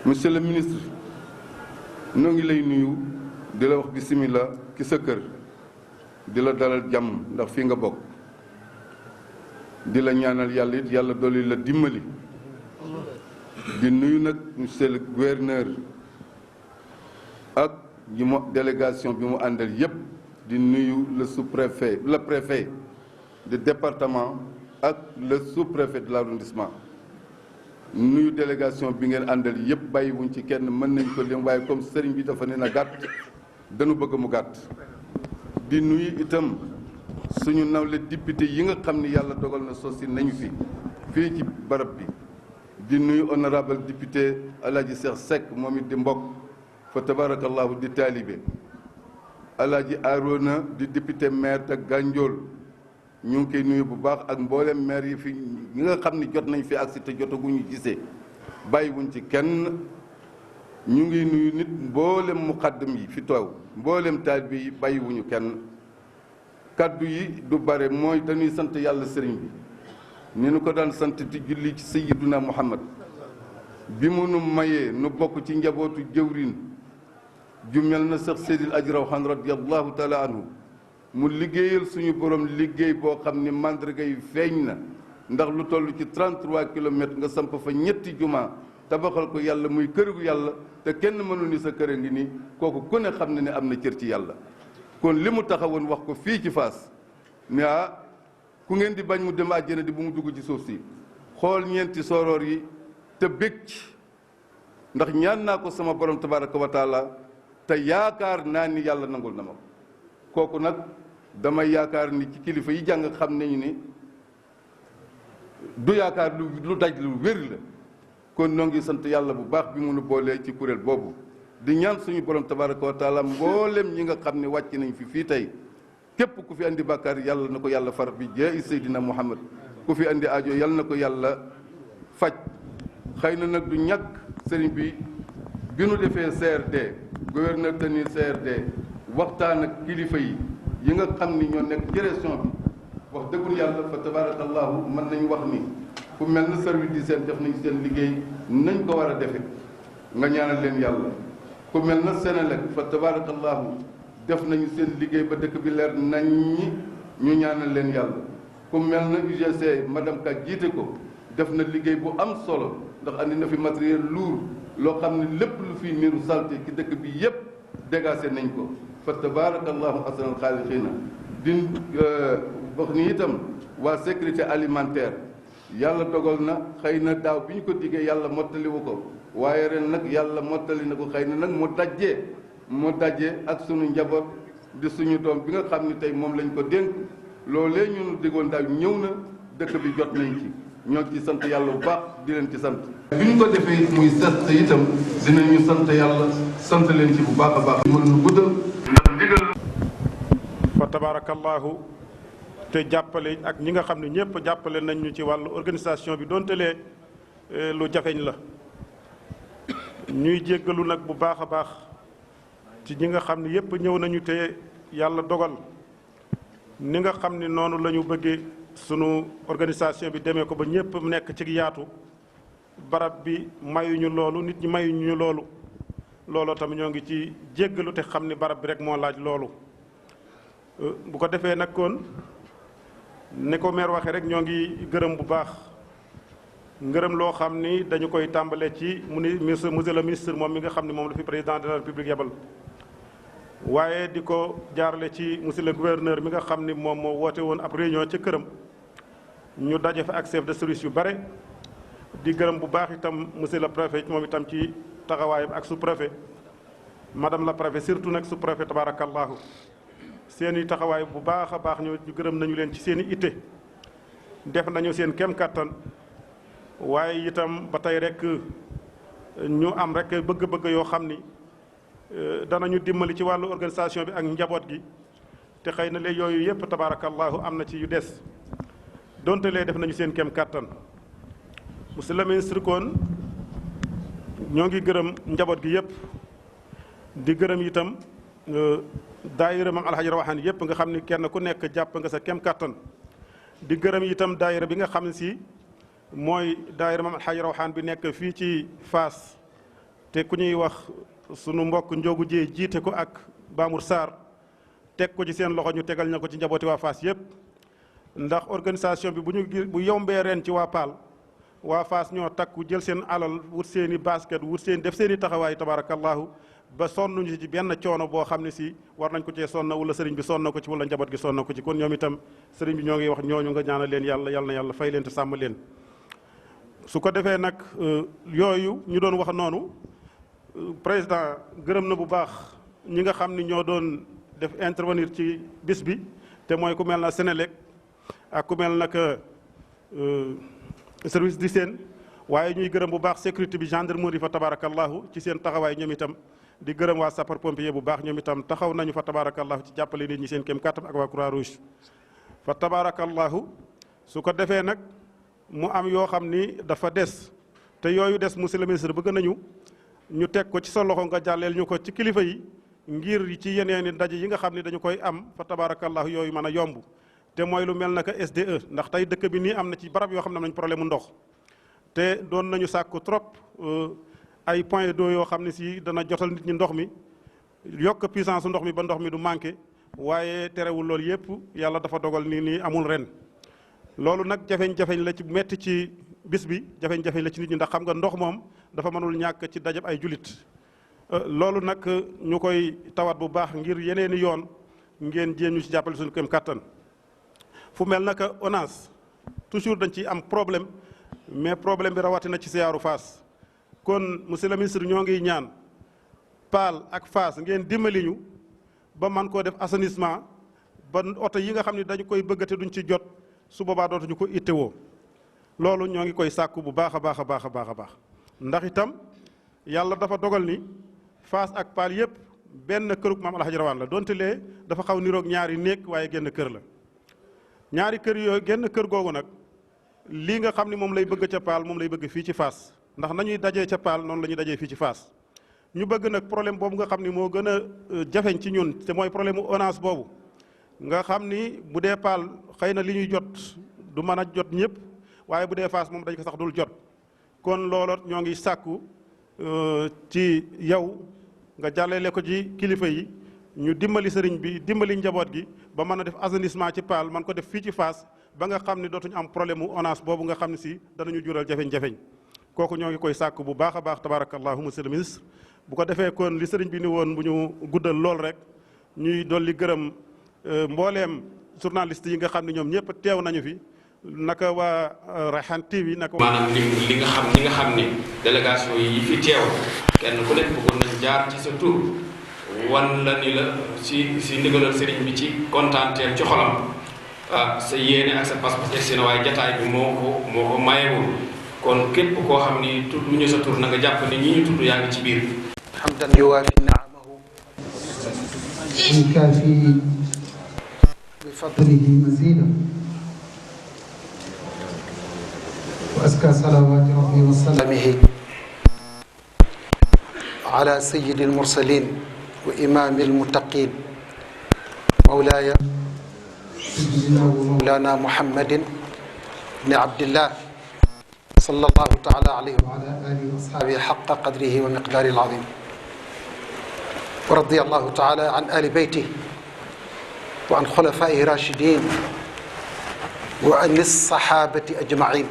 monsieur le ministre noo ngi lay nuyu di la wax bismillah ki sa kër di la dalal jàmm ndax fii nga bokk di la ñaanal yàlla it yàlla dolli la dimbali di nuyu nag monsieur le gouverneur ak ñi mo délégation bi mu àndal yépp di nuyu le sous-préfet le préfet du département ak le sous-préfet de l'arrondissement nuyu délégation bi ngeen àndal yépp bàyyiwuñ ci kenn mën nañ ko lim waaye comme sëriñ bi dafa ne na gàtt dañu bëgg mu gàtt di nuyu itam suñu nawle député yi nga xam ni yàlla dogal na sosi nañu fii ci barab bi di nuyu honorable député Alaaji Cheikh Seck moom it di mbokk fa tabarakallahu di taalibe Alaaji Arona di député maire te Gandiol ñu ngi koy nuyu bu baax ak mboolem maire yi fi ñi nga xam ni jot nañ fi agsi te jotaguñu gisee bàyyiwuñ ci kenn ñu ngi nuyu nit mboolem muqaddam yi fi toow mboolem taalibe yi bàyyiwuñu kenn kaddu yi du bare mooy dañuy sant yàlla sëriñ bi ni nu ko daan sant di julli ci sayyiduna Muhammad bi mu nu mayee nu bokk ci njabootu jëwrin ju mel na Seex Seydil Aji Rawaan radiyallahu taala anhu mu liggéeyal suñu borom liggéey boo xam ni mandarga yi feeñ na ndax lu toll ci 33 kilomètres nga samp fa ñetti juma tabaxal ko yàlla muy kër gu yàlla te kenn mënul ni sa kër a ngi nii kooku ku ne xam na ne am na cër ci yàlla kon li mu taxawoon wax ko fii ci Fass ne ku ngeen di bañ mu dem àjjana di bu mu dugg ci suuf si xool ñeenti soroor yi te bég ci ndax ñaan naa ko sama borom tabaraka wa taala te yaakaar naa ni yàlla nangul na ma kooku nag damay yaakaar ni ci kilifa yi jàng xam nañu ni du yaakaar lu daj lu wér la kon noo ngi sant yàlla bu baax bi mu nu boolee ci kuréel boobu di ñaan suñu borom tabaraka wa taala mboolem ñi nga xam ne wàcc nañ fi fii tey képp ku fi andi bàkkaar yàlla na ko yàlla far bi jee Seydina Muhammad ku fi andi aajo yàlla na ko yàlla faj xëy na nag du ñàkk sëriñ bi nu defee CRD gouverneur tenir CRD waxtaan ak kilifa yi nga xam ni ñoo nekk ci région bi wax dëggul yàlla fa tabarakallahu mën nañ wax ni fu mel na service d'hygiène def nañ seen liggéey nañ ko war a defe nga ñaanal leen yàlla ku mel na Senelec fa tabarakallahu def nañu seen liggéey ba dëkk bi leer nañ ñi ñu ñaanal leen yàlla ku mel na UGC madame Ka jiite ko def na liggéey bu am solo ndax andi na fi matériel lourd loo xam ne lépp lu fi niru salté ci dëkk bi yépp dégagé nañ ko fa tabarakallahu ahsanal xaaliqiina di wax ni itam waa sécurité alimentaire yàlla dogal na xëy na daaw bi ñu ko diggee yàlla mottaliwu ko waaye ren nag yàlla mottali na ko xëy na nag mu dajee ak sunu njaboot di suñu doom bi nga xam ni tey moom lañ ko dénk loolee ñun diggoon daaw ñëw na dëkk bi jot nañ ci ñoo ci sant yàlla bu baax di leen ci sant bi ñu ko defee muy set itam dinañu sant yàlla sant leen ci bu baax a baax mën nu guddal ndax ndigal fa tabarakallahu te jàppale ak ñi nga xam ne ñëpp jàppale nañ ñu ci wàllu organisation bi donte lee lu jafeñ la ñuy jéggalu nag bu baax a baax ci ñi nga xam ne yëpp ñëw nañu te yàlla dogal ni nga xam ne noonu la ñu bëggee sunu organisation bi demee ko ba ñëpp nekk ci yaatu barab bi mayuñu loolu nit ñi mayuñu loolu looloo tam ñoo ngi ci jéggalu te xam ni barab bi rek moo laaj loolu bu ko defee nag kon ne ko maire waxee rek ñoo ngi gërëm bu baax ngërëm loo xam ni dañu koy tàmbale ci monsieur le ministre moom mi nga xam ne moom la fi président de la république yebal waaye di ko jaarale ci monsieur le gouverneur mi nga xam ni moom moo woote woon ab réunion ca këram ñu daje fa ak chef de service yu bare di gërëm bu baax itam monsieur le préfet moom itam ci taxawaayam ak sous-préfet madame la préfet surtout nag sous-préfet tabarakallahu seeni taxawaay bu baax a baax ñu gërëm nañu leen ci seen i itte def nañu seen kem kàttan waaye itam ba tey rek ñu am rek bëgg-bëgg yoo xam ni danañu dimbali ci wàllu organisation bi ak njaboot gi te xëy na léegi yooyu yëpp tabarakallahu am na ci yu des donte lee def nañu seen kem kàttan monsieur le ministre kon ñoo ngi gërëm njaboot gi yëpp di gërëm itam daayira Maam Alhaji Rawaan yëpp nga xam ni kenn ku nekk jàpp nga sa kem kàttan di gërëm itam daayira bi nga xam ne si mooy daayira Maam Alhaji Rawaan bi nekk fii ci Fass te ku ñuy wax sunu mbokk Njogu Jee jiite ko ak Bamour Sarr teg ko ci seen loxo ñu tegal na ko ci njabooti waa Fass yëpp ndax organisation bi bu yombee ren ci waa Paal waa Fass ñoo takku jël seen alal wut seen i basket wut seen def seen i taxawaay tabarakallahu ba sonnuñu ci benn coono boo xam ne si war nañ ko cee sonna wala sëriñ bi sonna ko ci wala njaboot gi sonna ko ci kon ñoom itam sëriñ bi ñoo ngi wax ñooñu nga ñaanal leen yàlla na yàlla fay leen te sàmm leen. su ko defee nag yooyu ñu doon wax noonu président gërëm na bu baax ñi nga xam ni ñoo doon def intervenir ci bis bi te mooy ku mel na Sénélec ak ku mel nag service d'hygiène waaye ñuy gërëm bu baax sécurité bi gendarmerie fa tabarakallahu ci seen taxawaay ñoom itam di gërëm waa sapeur pompier bu baax ñoom itam taxaw nañu fa tabarakallahu ci jàppale nit ñi seen kéem kàttan ak waa Croix Rouge fa tabarakallahu su ko defee nag mu am yoo xam ni dafa des te yooyu des monsieur le ministre bëgg nañu ñu teg ko ci sa loxo nga jàlleel ñu ko ci kilifa yi ngir ci yeneeni ndaje yi nga xam ni dañu koy am fa tabarakallahu yooyu mën a yomb te mooy lu mel naka SDE ndax tey dëkk bi nii am na ci barab yoo xam ne am nañ problème mu ndox te doon nañu sàkku trop ay point d'eau yoo xam ne si dana jotal nit ñi ndox mi yokk puissance ndox mi ba ndox mi du manqué waaye terewul loolu yëpp yàlla dafa dogal nii amul ren. loolu nag jafeñ-jafeñ la ci metti ci bis bi jafeñ-jafeñ la ci nit ñi ndax xam nga ndox moom dafa mënul ñàkk ci dajab ay julit loolu nag ñu koy tawat bu baax ngir yeneeni yoon ngeen jéem ñu ci jàppale suñu kéem kattan fu mel naka ONAS toujours dañ ciy am problème mais problème bi rawatina ci siyaaru Fass kon monsieur le ministre ñoo ngi ñaan Paal ak Fass ngeen dimbali ñu ba man koo def assainissement ba oto yi nga xam ne dañu koy bëggate duñ ci jot su boobaa dootuñu ko ittewoo loolu ñoo ngi koy sàkku bu baax a baax a baax a baax a baax ndax itam yàlla dafa dogal ni Fass ak Paal yëpp benn kërug maam Alhaji Rawaan la donte lee dafa xaw niroog ñaari néeg waaye genn kër la ñaari kër yooyu genn kër googu nag lii nga xam ne moom lay bëgg ca Paal moom lay bëgg fii ci Fass ndax nañuy dajee ca Paal noonu la ñuy dajee fii ci Fass ñu bëgg nag problème boobu nga xam ni moo gën a jafeñ ci ñun te mooy problème mu ONAS boobu nga xam ni bu dee Paal xëy na li ñuy jot du mën a jot ñëpp waaye bu dee Fass moom dañ ko sax dul jot kon looloot ñoo ngi sàkku ci yow nga jàllale ko ci kilifa yi ñu dimbali sëriñ bi dimbali njaboot gi ba mën a def assainissement ci Paal man ko def fii ci Fass ba nga xam ni dootuñu am problème mu ONAS boobu nga xam ne si danañu jural jafeñ-jafeñ kooku ñoo ngi koy sàkku bu baax a baax tabarakallahu monsieur le ministre bu ko defee kon li sëriñ bi ni woon bu ñu guddal lool rek ñuy dolli gërëm mbooleem journaliste yi nga xam ne ñoom ñëpp teew nañu fi naka waa Rayhan TV naka maanaam li nga xam ne délégation yi fi teew kenn ku nekk bëggoon nañ jaar ci sa tur wan la ni la si ndigalal sëriñ bi ci kontaanteel ci xolam sa yéene ak sa pas-pas et seen waaye jataay bi moo ko mayewul kon képp koo xam ni tudd ñu sa tur na nga jàpp ni ñi ñu tudd yaa ngi ci biir hamdan yuwaafi ni'amahu ويكافي بفضله مزيدا وأزكى صلوات ربي وسلامه على سيد المرسلين وإمام المتقين مولاي سيدنا مولانا محمد بن عبد الله صلى الله تعالى عليه وعلى آله وأصحابه وصحبه حق قدره ومقداره العظيم ورضي الله تعالى عن آل بيته وعن خلفائه الراشدين وعن الصحابة أجمعين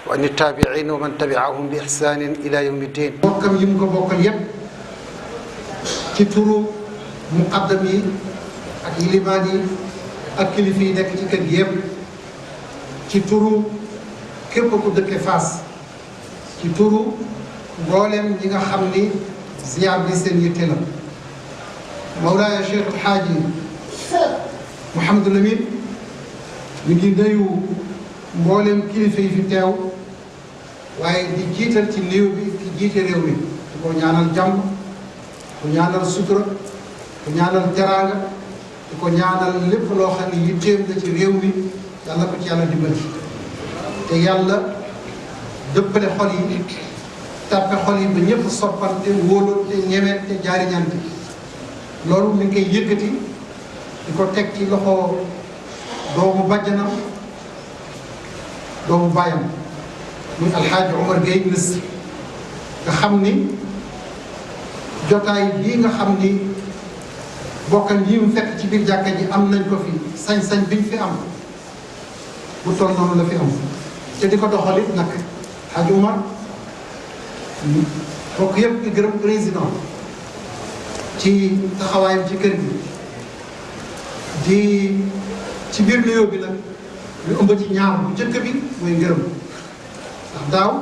وعن التابعين ومن تبعهم بإحسان إلى يوم الدين bokkam yi mu ko bokkal yépp ci turu muqaddam yi ak yilimaan yi ak kilifa yi nekk ci kër gi yépp ci turu képp ku dëkke Fass ci turu mboolem ñi nga xam ni ziyaar bi seen yitte la Mawlaaya Cheikh El Hadji Mouhamadou Lamine ñu ngi nuyu mboolem kilifa yi fi teew waaye di jiital ci néew bi ki jiite réew mi di ko ñaanal jàmm ku ñaanal sutura ku ñaanal teraanga di ko ñaanal lépp loo xam ne yitteem la ci réew mi yàlla ko ci yàlla dimbali te yàlla dëppale xol yi tàppe xol yi ba ñëpp soppante wóolante ñemente jaariñante loolu mi ngi koy yëkkati di ko teg ci loxo doomu bàjjanam doomu bàyyam muy alxaaji Omar Gueye ministre nga xam ni jotaay bii nga xam ni bokkam yi mu fekk ci biir jàkka ji am nañ ko fi sañ-sañ biñ fi am bu toll noonu la fi am te di ko doxalit nag Hadj Umar bokk yëpp di gërëm président ci taxawaayam ci kër gi di ci biir nuyoo bi nag ñu ëmb ci ñaar bu njëkk bi mooy ngërëm ndax daaw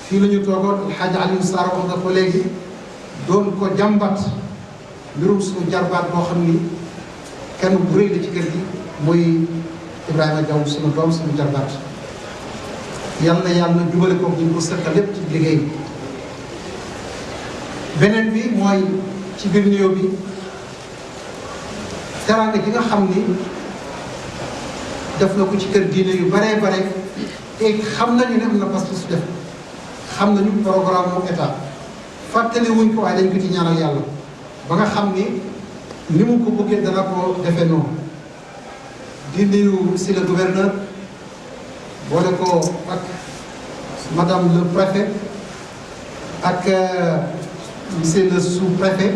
fii la ñu toogoon El Hadj Aliou Sarr wax na ko léegi doon ko jàmbat mbirum suñu jarbaat boo xam ni kenn bu rëy la ci kër gi muy Ibrahima Diaw suñu doom suñu jarbaat yàlla yàlla jubale ko ñu ko sëkkal lépp ci liggéey bi. beneen bi mooy ci biir nuyoo bi teraanga gi nga xam ni def na ko ci kër diine yu baree bare te xam nañu ne am na pas-pas su def xam nañu programme mu état fàttali wuñ ko waaye dañ ko ci ñaanal yàlla ba nga xam ni mu ko bëggee dana ko defee noonu. di nuyu monsieur le gouverneur boole ko ak madame le préfet ak monsieur le sous-préfet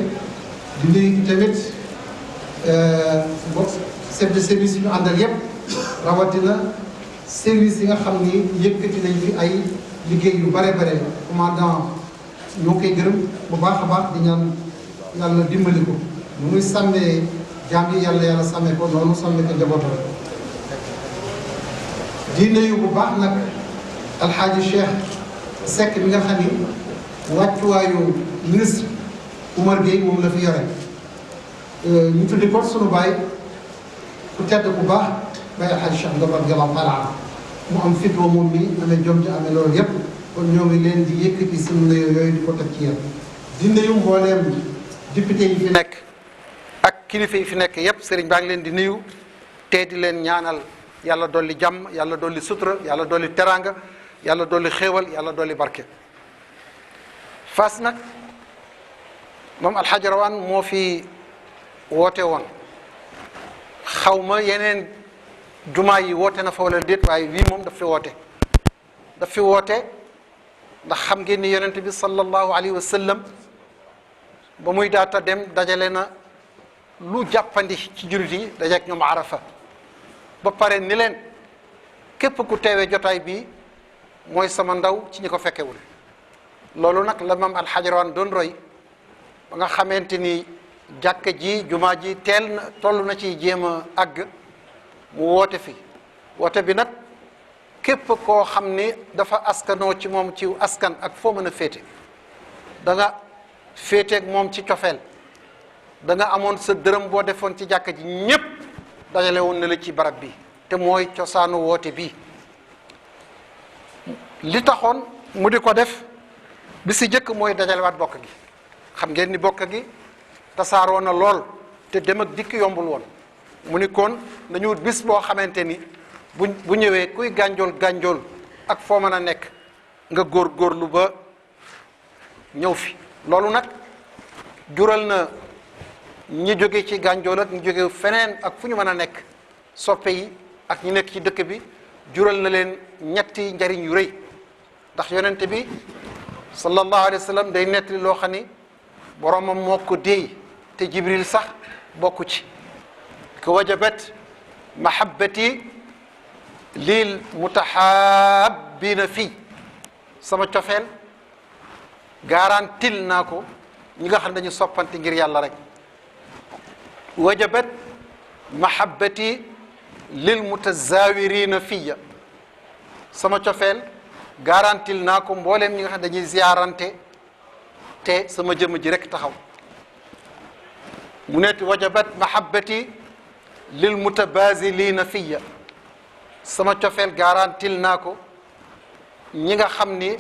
di nuyu tamit chef de service yu ñu àndal yépp rawatina service yi nga xam ni yëkkati nañ fi ay liggéey yu bare bare commandant ñoo koy gërëm bu baax a baax di ñaan yàlla dimbali ko nu muy sàmmee jaam yi yàlla sàmmee ko noonu sàmmee ko njabootam. di nuyu bu baax nag alxaaji Cheikh Seck mi nga xam ni wàccuwaayu ministre Oumar Gueye moom la fi yore ñu tuddi ko sunu baay ku tedd bu baax bay alxaaji Cheikh Ndao radiyallahu taala anhu mu am fit wa moom mi amee jom ji amee loolu yépp kon ñoo ngi leen di yëkkati sunu nuyoo yooyu di ko teg ci yéen. di nuyu mbooleem député yi fi nekk ak kilifa yi fi nekk yépp sëriñ baa ngi leen di nuyu te di leen ñaanal yàlla dolli jàmm yàlla dolli sutura yàlla dolli teraanga yàlla dolli xéewal yàlla dolli barke. Fass nag moom alxaaji Rawaan moo fi woote woon xaw ma yeneen jumaa yi woote na fa wala déet waaye wii moom daf fi woote ndax xam ngeen ni yonent bi sallallahu alayhi wa sallam ba muy daata dem dajale na lu jàppandi ci jullit yi dajeek ñoom Arafa ba pare ni leen képp ku teewee jotaay bi mooy sama ndaw ci ñi ko fekkewul loolu nag la maam alxaaji Rawaan doon roy ba nga xamante ni jàkka ji jumaa ji teel na toll na ci jéem a àgg mu woote fi woote bi nag képp koo xam ni dafa askanoo ci moom ci askan ak foo mën a féete da nga féeteeg moom ci cofeel da nga amoon sa dërëm boo defoon ci jàkka ji ñépp dajale woon na la ci barab bi te mooy cosaanu woote bi li taxoon mu di ko def bi si jëkk mooy dajalewaat bokk gi xam ngeen ni bokk gi tasaaroo na lool te dem ak dikk yombul woon mu ni kon nañu wut bis boo xamante ni bu ñëwee kuy gànjool ak foo mën a nekk nga góorgóorlu ba ñëw fi loolu nag jural na ñi jóge ci gànjool ak ñi jóge feneen ak fu ñu mën a nekk soppe yi ak ñi nekk ci dëkk bi jural na leen ñetti njariñ yu rëy ndax yonente bi sallallahu alayhi wa sallam day nettali loo xam ni boromam moo ko déey te jibril sax bokku ci ko wajabat mahabbati lil mutahabbina fii sama cofeel garantil naa ko ñi nga xam ne dañu soppante ngir yàlla rek wajabat mahabbati lil mutazawirina fiya sama cofeel garantil naa ko mbooleem ñi nga xam ne dañuy ziarante te sama jëmm ji rek taxaw mu nekk wajabat mahabbati lil mutabazilina fiya sama cofeel garantil naa ko ñi nga xam ni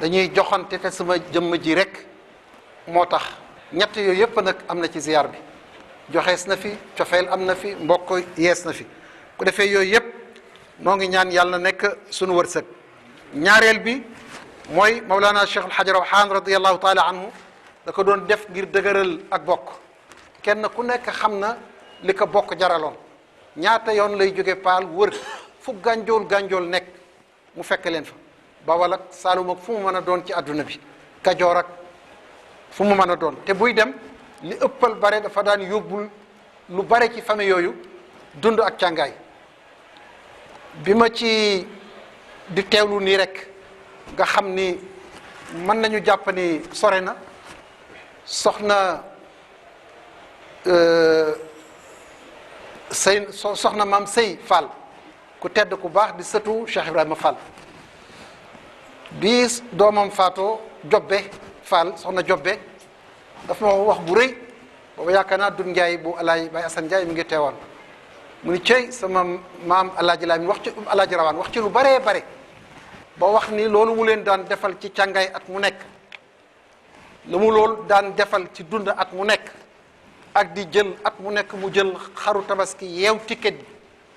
dañuy joxante te sama jëmm ji rek moo tax ñett yooyu yëpp nag am na ci ziar bi joxees na fi cofeel am na fi mbokk yees na fi ku defee yooyu yëpp noo ngi ñaan yàlla nekk sunu wërsëg ñaareel bi mooy Mawlana Cheikh Alhaji Rawaan radiyallahu taala anhu da ko doon def ngir dëgëral ak bokk kenn ku nekk xam na li ko bokk jaraloon ñaata yoon lay jóge paal wër fu gànjool nekk mu fekk leen fa Bawol ak Saalum ak fu mu mën a doon ci àdduna bi Kajoor ak fu mu mën a doon te buy dem li ëppal bare dafa daan yóbbul lu bare ci famille yooyu dund ak càngaay bi ma ci di teewlu nii rek nga xam ni mën nañu jàpp ni sore na soxna soxna maam Sey Fall ku tedd ku baax di sëtu Cheikh Ibrahima Fall bi doomam faatoo Jobbe Fall soxna Jobbe dafa ma wax bu rëy booba yaakaar naa Dun Njaay bu Alaaji Baay Asan Njaay mi ngi teewoon mu ni cey sama maam Alaaji Laamin wax ci Alaaji Rawaan wax ci lu baree bare ba wax ni loolu mu leen daan defal ci càngaay at mu nekk lu mu loolu daan defal ci dund at mu nekk ak di jël at mu nekk mu jël xaru tabaski yeew ticket bi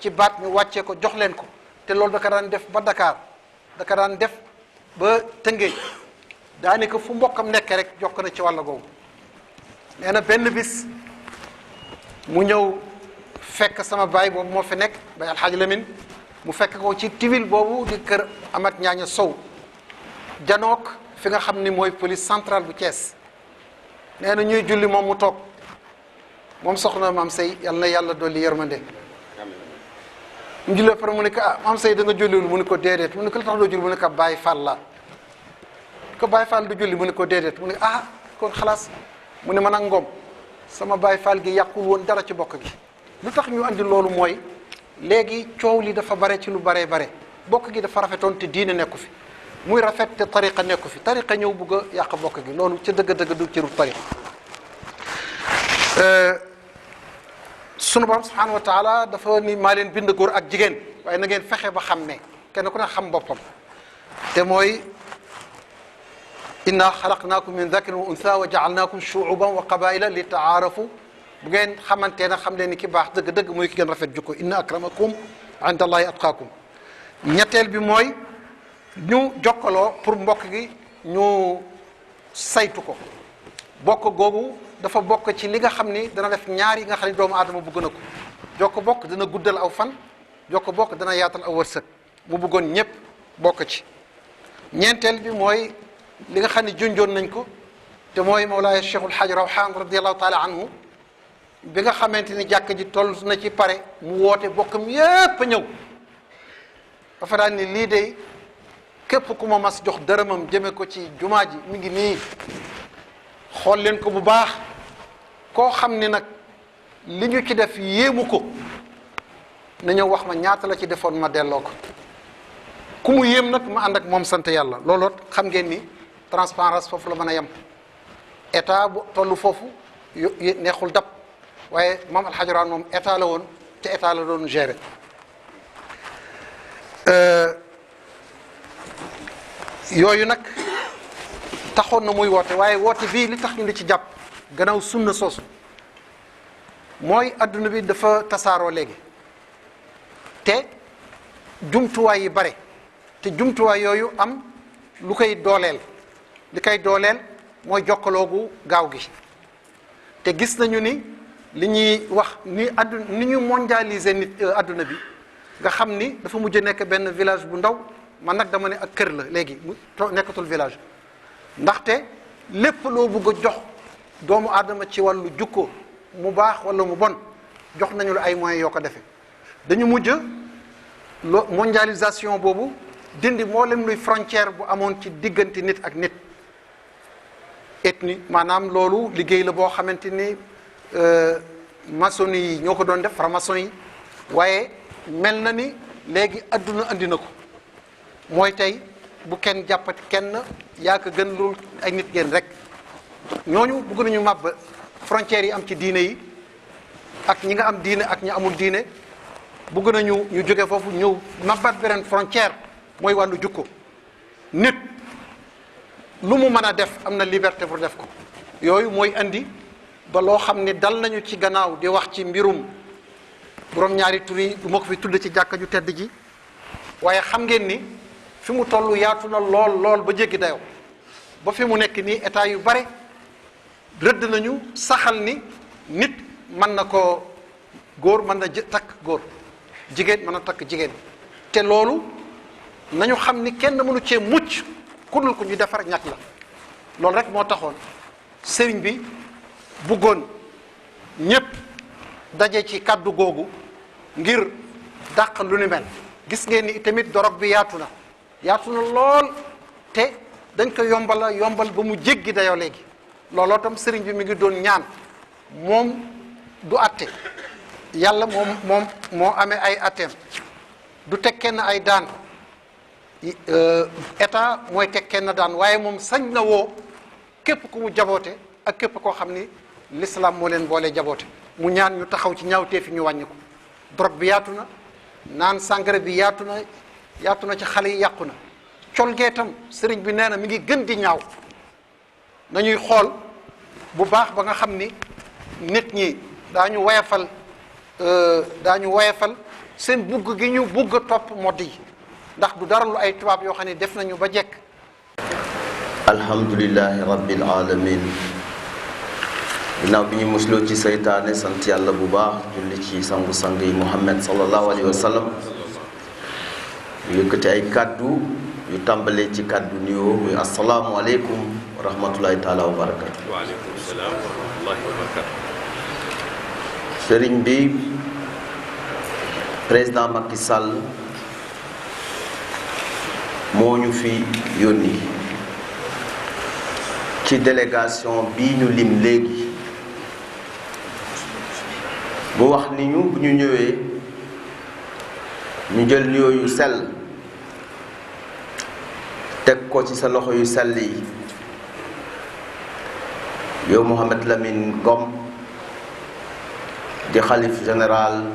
ci baat ñu wàccee ko jox leen ko te loolu da ka daan def ba Dakar da ka daan def ba Tëngéej daanaka fu mbokkam nekk rek jokk na ci wàll googu nee na benn bis mu ñëw fekk sama baay boobu moo fi nekk Baay Alxaaji Lamin mu fekk ko ci tiwil boobu di kër Amat Ñaaña Sow janook fi nga xam ni mooy police centrale bu Thiès nee na ñuy julli moom mu toog moom soxna maam Sey yal na yàlla dolli yërmande mu julli pare mu ne ko maam Sey da nga julliwul mu ne ko déedéet mu ne ko la tax doo julli mu ne ko Baay Fall la ko Baay Fall du julli mu ne ko déedéet mu ne kon xalaas mu ne man ak Ngom sama Baay Fall gi yàqul woon dara ci bokk gi lu tax ñu andi loolu mooy léegi coow li dafa bare ci lu baree bare bokk gi dafa rafetoon te diine nekku fi muy rafet te tariqa nekku fi tariqa ñëw bugg a yàq bokk gi loolu ca dëgg-dëgg du cëru tariqa sunu borom subhanahu wa taala dafa ni maa leen bind góor ak jigéen waaye na ngeen fexe ba xam ne kenn ku ne xam boppam te mooy inna xalaqnaakum min dakarin wa untha wa jaalnaakum shuuban wa qabaila li taarafu bu ngeen xamantee nag xam leen ni ki baax dëgg-dëgg muy ki gën rafet jukko inna akramakum inda allahi atqaakum ñetteel bi mooy ñu jokkaloo pour mbokk gi ñu saytu ko bokk googu dafa bokk ci li nga xam ni dana def ñaar yi nga xam ni doomu aadama bëgg na ko jokk bokk dana guddal aw fan jokk bokk dana yaatal aw wërsëg mu bëggoon ñëpp bokk ci ñeenteel bi mooy li nga xam ne junjoon nañ ko te mooy Mawlaaya Cheikhul Haaji Rawaan radiallahu taala anhu bi nga xamante ni jàkk ji toll na ci pare mu woote bokkam yépp ñëw dafa daan ni lii de képp ku ma mas jox dërëmam jëme ko ci jumaa ji mi ngi nii xool leen ko bu baax koo xam ni nag li ñu ci def yéemu ko na ñëw wax ma ñaata la ci defoon ma delloo ko ku mu yéem nag ma ànd ak moom sant yàlla looloo xam ngeen ni transparence foofu la mën a yem état bu tollu foofu neexul dab waaye moom Alxaaji Rawaan moom état la woon te état la doon gérer yooyu nag taxoon na muy woote waaye woote bii li tax ñu di ci jàpp gannaaw sunna soosu mooy adduna bi dafa tasaaroo léegi te jumtuwaay yi bare te jumtuwaay yooyu am lu koy dooleel li koy dooleel mooy jokkaloogu gaaw gi te gis nañu ni li ñuy wax ni ni ñu mondialiser nit adduna bi nga xam ni dafa mujj nekk benn village bu ndaw man nag dama ne ak kër la léegi mu nekkatul village ndaxte lépp loo bëgg a jox doomu aadama ci wàllu jukko mu baax wala mu bon jox nañu la ay moyens yoo ko defee dañu mujj mondialisation boobu dindi mboolem luy frontière bu amoon ci diggante nit ak nit ethnie maanaam loolu liggéey la boo xamante ni maçon yi ñoo ko doon def franc-maçon yi waaye mel na ni léegi adduna andi na ko mooy tey bu kenn jàppati kenn yaa ko gën loolu ay nit ngeen rek ñooñu bëgg nañu màbb frontières yi am ci diine yi ak ñi nga am diine ak ñi amul diine bëgg nañu ñu jóge foofu ñëw màbbat beneen frontière mooy wàllu jukko nit lu mu mën a def am na liberté pour def ko yooyu mooy andi ba loo xam ne dal nañu ci gannaaw di wax ci mbirum borom ñaari tur yi du ma ko fi tudd ci jàkka ju tedd ji waaye xam ngeen ni fi mu toll yaatu na lool ba jéggi dayoo ba fi mu nekk nii état yu bare rëdd nañu saxal ni nit mën na ko góor mën na takk góor jigéen mën na takk jigéen te loolu nañu xam ni kenn mënu cee mucc ku dul ko ñu defar ñàkk la loolu rek moo taxoon sëriñ bi bëggoon ñépp daje ci kàddu googu ngir dàq lu ni mel. gis ngeen ni tamit dorog bi yaatu na lool te dañ ko yombal ba mu jéggi dayoo léegi looloo tam sëriñ bi mi ngi doon ñaan moom du atte yàlla moom moo amee ay atteem du teg kenn ay daan état mooy teg kenn daan waaye moom sañ na woo képp ku mu jaboote ak képp koo xam ni l'islam moo leen boole jaboote mu ñaan ñu taxaw ci ñaawtee fi ñu wàññi ko drogue bi yaatu na naan sangara bi yaatu na ci xale yi yàqu na colgee tam sëriñ bi nee na mi ngi gën di ñaaw nañuy xool bu baax ba nga xam ni nit ñi daañu woyafal seen bugg gi ñu bugg a topp modd yi ndax du dara lu ay tubaab yoo xam ne def nañu ba jekk. alhamdulillahi rabbil alamin ginnaaw bi ñu musloo ci seytaane sant yàlla bu baax julli ci sangu-sang yi Muhammad sallallahu alayhi wa sallam yëkkati ay kàddu yu tàmbalee ci kàddu nuyoo muy asalaamu aleykum wa rahmatullahi taala wa barakatu. wa aleykum salaam wa rahmatullahi wa barakatu. sëriñ bi président Macky Sall moo ñu fi yónni ci délégation bii ñu lim léegi mu wax ni ñu bu ñu ñëwee ñu jël nuyoo yu sell teg ko ci sa loxo yu sell yi yow Mouhamed Lamine Ngom di xalif général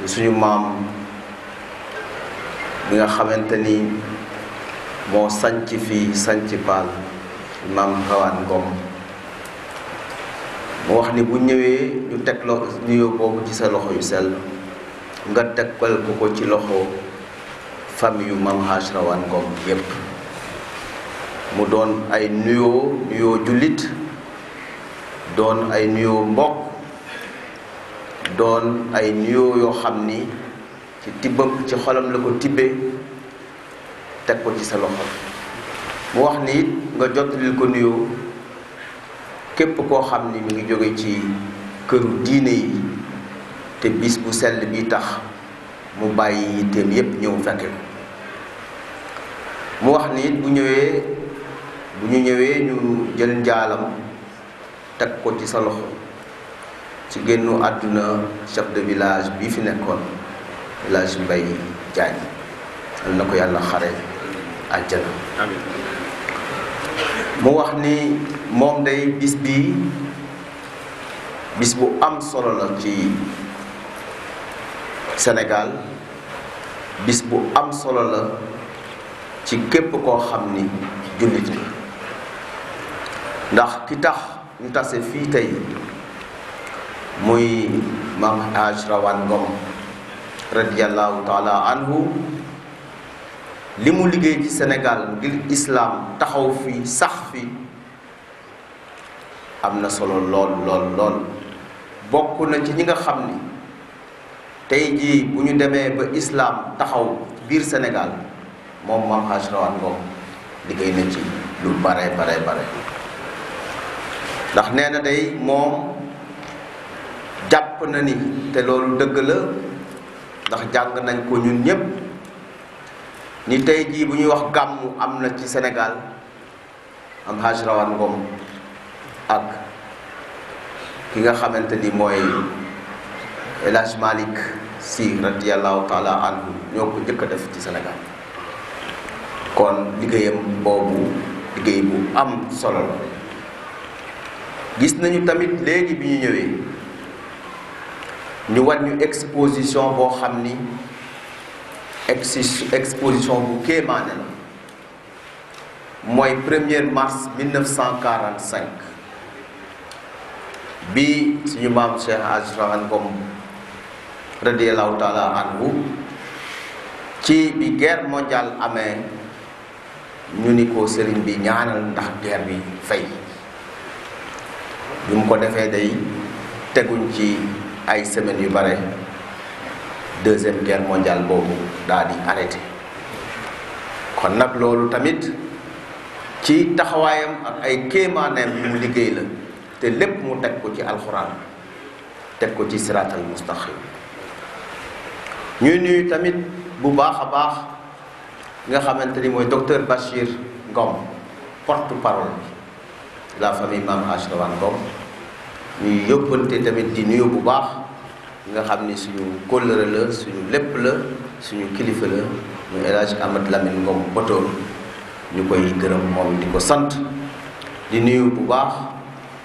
suñu maam bi nga xamante ni moo sanc fii sanc Paal maam Xawaan Ngom mu wax ni bu ñëwee ñu teg nuyoo boobu ci sa loxo yu sell nga tegal ko ci loxo famille yu maam Haaj Rawaan Ngom yépp mu doon ay nuyoo jullit doon ay nuyoo mbokk doon ay nuyoo yoo xam ni ci xolam la ko tibbee teg ko ci sa loxo mu wax ni it nga jottalil ko nuyoo képp koo xam ni mi ngi jóge ci këru diine yi te bis bu sell bi tax mu bàyyi yitteem yépp ñëw fekke ko mu wax ni it bu ñu ñëwee ñu jël njaalam teg ko ci sa loxo ci génnu àdduna chef de village bii fi nekkoon village Mbay Jaañ yal na ko yàlla xare àjjana amiin. mu wax ni moom day bis bu am solo la ci Sénégal bis bu am solo la ci képp koo xam ni jullit la ndax ki tax ñu tase fii tey muy maam Haaj Rawaan Ngom radiyallahu taala anhu li mu liggéey ci Sénégal ngir islam taxaw fi sax fi am na solo lool bokk na ci ñi nga xam ni tey jii bu ñu demee ba islam taxaw biir Sénégal moom maam Haaj Rawaan Ngom liggéey na ci lu bare ndax nee na day moom jàpp na ni te loolu dëgg la ndax jàng nañ ko ñun ñépp ni tey jii bu ñuy wax gàmmu am na ci Sénégal am Haaj Rawaan Ngom ak ki nga xamante ni mooy El Hadj Malick Sy radiyallahu taala anhu ñoo ko njëkk a def ci Sénégal kon liggéeyam boobu liggéey bu am solo la gis nañu tamit léegi bi ñu ñëwee ñu wan ñu exposition boo xam ni exposition bu kéemaane la mooy 1er mars 1945 bi suñu maam Cheikh Haaj Rawaan Ngom radiyallahu taala anhu ci bi guerre mondiale amee ñu ni ko sëriñ bi ñaanal ndax guerre bi fay bi mu ko defee day teguñ ci ay semaines yu bare 2e guerre mondiale boobu daal di arrêté kon nag loolu tamit ci taxawaayam ak ay kéemaaneem yu mu liggéey la te lépp mu teg ko ci alxuraan teg ko ci siraatal mustaqim ñuy nuyu tamit bu baax a baax nga xamante ni mooy docteur Bachir Ngom porte-parole de la famille Mame Ashrawan Ngom ñuy yóbbante tamit di nuyu bu baax nga xam ni suñu kóllëre la suñu lépp la suñu kilifa la ñu El Hadj Ahmed Lamine Ngom Botoor ñu koy gërëm moom di ko sant di nuyu bu baax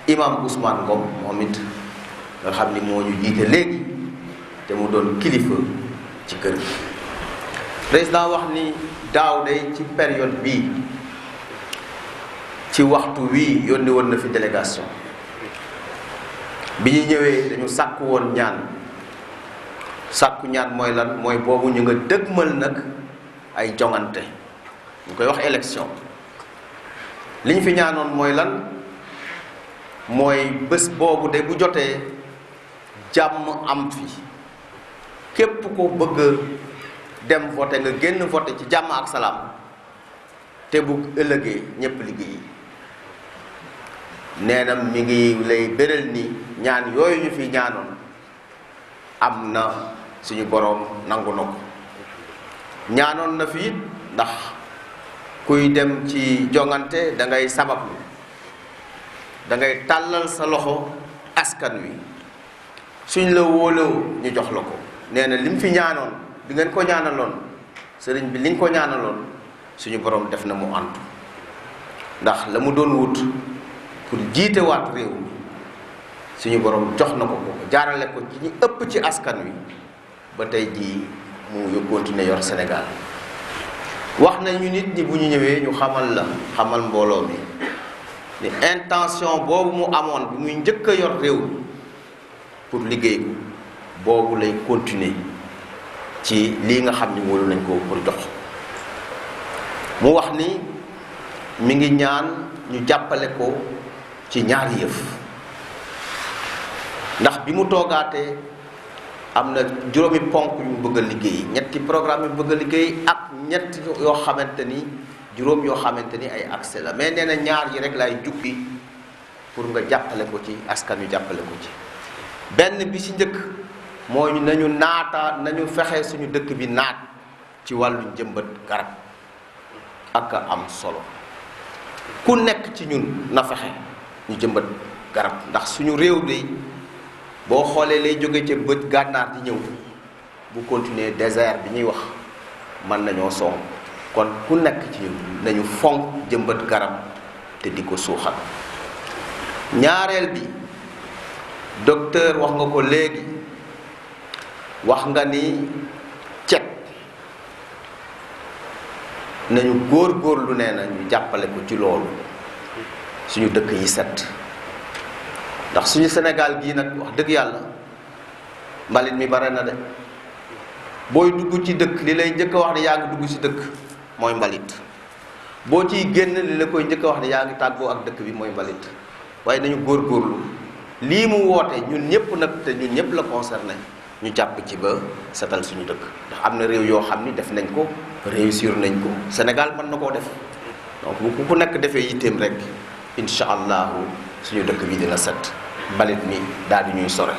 imam Ousmane Ngom moom it nga xam ni moo ñu jiite léegi te mu doon kilifa ci kër gi président wax ni daaw day ci période bii ci waxtu wii yónni woon na fi délégation bi ñu ñëwee dañu sàkku woon ñaan sàkku ñaan mooy lan mooy boobu ñu nga dëgmal nag ay jongante ñu koy wax élection li ñu fi ñaanoon mooy lan mooy bés boobu de bu jotee jàmm am fi képp ko bëgg dem voté nga génn voté ci jàmm ak salaam te bu ëllëgee ñépp liggéey nee na mi ngi lay béral ni ñaan yooyu ñu fi ñaanoon am na suñu boroom nangu na ko ñaanoon na fi it ndax kuy dem ci jongante da ngay sabablu da ngay tàllal sa loxo askan wi suñ la wóoloo ñu jox la ko nee na li mu fi ñaanoon bi ngeen ko ñaanaloon sëriñ bi li nga ko ñaanaloon suñu borom def na mu antu ndax la mu doon wut pour jiite waat réew mi suñu borom jox na ko ko jaarale ko ci ñi ëpp ci askan wi ba tey jii mu continuer yor Sénégal wax nañu nit ñi bu ñu ñëwee ñu xamal mbooloo mi ni intention boobu mu amoon bi muy njëkk a yor réew mi pour liggéey ko boobu lay continuer ci lii nga xam ni wóolu nañ ko pour jox mu wax ni mi ngi ñaan ñu jàppale ko ci ñaari yëf ndax bi mu toogaatee am na juróomi ponk yu mu bëgg a liggéey ñetti programme yu mu bëgg a liggéey ak ñett yoo xamante ni juróom yoo xamante ni ay accès la mais nee na ñaar yi rek lay jukki pour nga jàppale ko ci askan wi jàppale ko ci benn bi ci njëkk mooy nañu fexe suñu dëkk bi naat ci wàllu jëmbat garab ak am solo ku nekk ci ñun na fexe ñu jëmbat garab ndax suñu réew de boo xoolee lay jóge ca bët gànnaar di ñëw bu continuer désert bi ñuy wax mën nañoo song kon ku nekk ci ñun nañu fonk jëmbat garab te di ko suuxal ñaareel bi docteur wax nga ko léegi wax nga ni cet nañu góor-góorlu nee na ñu jàppale ko ci loolu suñu dëkk yi set ndax suñu Sénégal gii nag wax dëgg yàlla mbalit mi bare na de booy dugg ci dëkk li lay njëkk a wax ne yaa ngi dugg ci dëkk mooy mbalit boo ciy génn li la koy njëkk a wax ne yaa ngi tàggoo ak dëkk bi mooy mbalit waaye nañu góor-góorlu lii mu woote ñun ñëpp nag te ñun ñëpp la concerné ñu jàpp ci ba setal suñu dëkk ndax am na réew yoo xam ni def nañ ko réussir nañ ko Sénégal mën na koo def donc bu ku nekk defee yitteem rek incha allahu suñu dëkk bi dina set mbalit mi daal di ñuy sore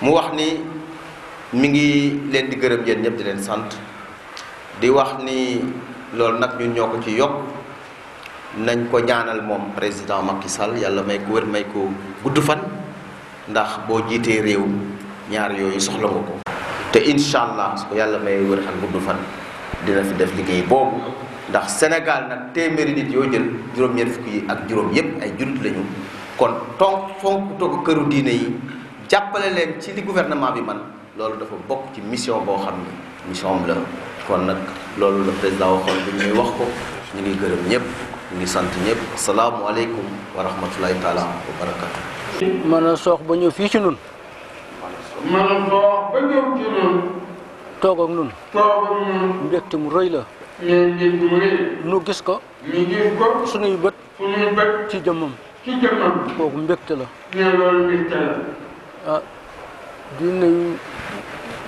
mu wax ni mi ngi leen di gërëm yéen ñëpp di leen sant di wax ni loolu nag ñun ñoo ko ci yokk nañ ko ñaanal moom président Macky Sall yàlla may ko wér may ko gudd fan ndax boo jiitee réew ñaar yooyu soxla nga ko te incha allah su ko yàlla may wér ak gudd fan dina fi def liggéey boobu ndax Sénégal nag téeméeri nit yoo jël juróom-ñeent fukk yi ak juróom yépp ay jullit lañu kon fonk togg këru diine yi jàppale leen ci li gouvernement bi man loolu dafa bokk ci mission boo xam ne mission am la kon nag loolu la président waxoon bi ñuy wax ko ñu ngi gërëm ñëpp ñu ngi sant ñëpp asalaamualeykum wa rahmatulahi taala wa barakatu mën a soox ba ñëw fii ci nun mën a soox ba ñëw ci nun toog ak nun toog ak nun mbégte mu rëy la mbégte mu rëy nu gis ko ñu gis ko sunuy bët suñuy bët ci jëmmam ci jëmmam kooku mbégte la ne loolu mbégte la ah di nuyu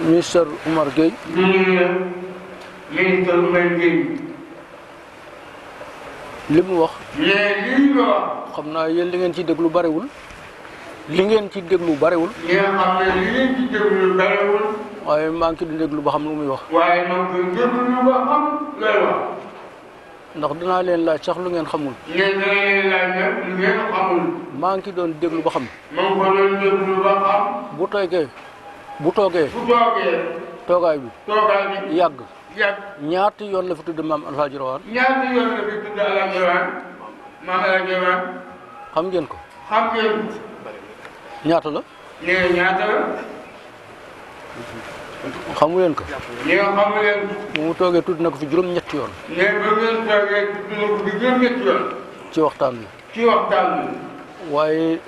ministre Oumar Gueye di nuyu ministre Oumar Gueye li mu wax mais lii nga wax. xam naa yéen li ngeen ci déglu bariwul. li ngeen ci déglu bariwul. li nga xam ne li ngeen ci déglu bariwul. waaye maa ngi ci di déglu ba xam lu muy wax. waaye nag déglu ba xam lay wax. ndax dinaa leen laaj sax lu ngeen xamul. ngeen dana leen laaj nag lu ngeen xamul. maa ngi ci doon déglu ba xam. ma ngi ko doon déglu ba xam. bu toogee. bu toogee. bu toogee. toogaay bi. toogaay bi. yàgg. yàgg. ñaata yoon la fi tudd maam Alhaji Rawaan. ñaata yoon la fi tudd Alhaji Rawaan. maam Alhaji Rawaan. xam ngeen ko. xam ngeen. ñaata la. nee ñaata la. xamu leen ko. nee xamu leen. bu mu toogee tudd na ko fi juróom-ñetti yoon. nee ba ngeen toogee tudd na ko fi juróom-ñetti yoon. ci waxtaan bi. ci waxtaan bi. waaye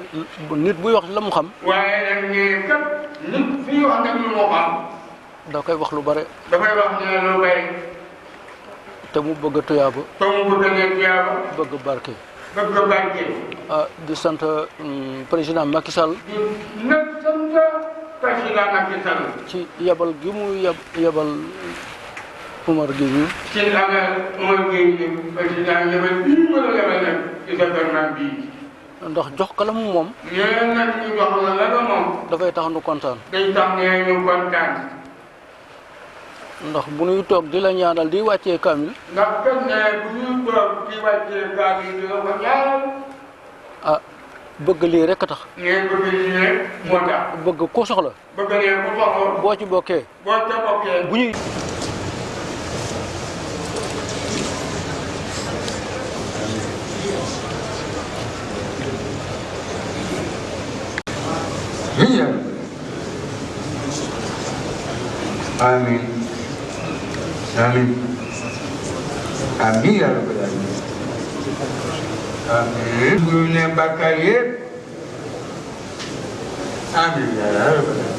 nit buy wax la mu xam. waaye nag nee kat nit suy wax nag lu mu xam. da koy wax lu bare. dafay wax ne lu bari. te mu bëgg a tuyaaba. te mu bëgg a ne tuyaaba. bëgg barke. bëgg barke. ah di sant président Macky Sall. di nag sant président Macky Sall. ci yebal gi mu yebal Umar Gueye. ci affaire Umar Gueye président yebal bii ma la yebal nag ci sa gouvernement bii. ndax jox ko la mu moom. ñeneen nag ñu jox la la nga moom. dafay tax nu kontaan. day tax nee ñu kontaan. ndax bu ñuy toog di la ñaanal di wàccee kaamil. ndax kat ne bu ñuy toog di wàccee kaamil di la ko ñaanal. ah bëgg lii rek a tax. ngeen bëgg lii rek moo tax. bëgg ko soxla. bëgg leen ku soxla. boo ci bokkee. boo ca bokkee. bu ñuy. Amin. Amin. Amin ya rabbal alamin. Amin. Guru ne bakar yëpp. Amin ya rabbal alamin.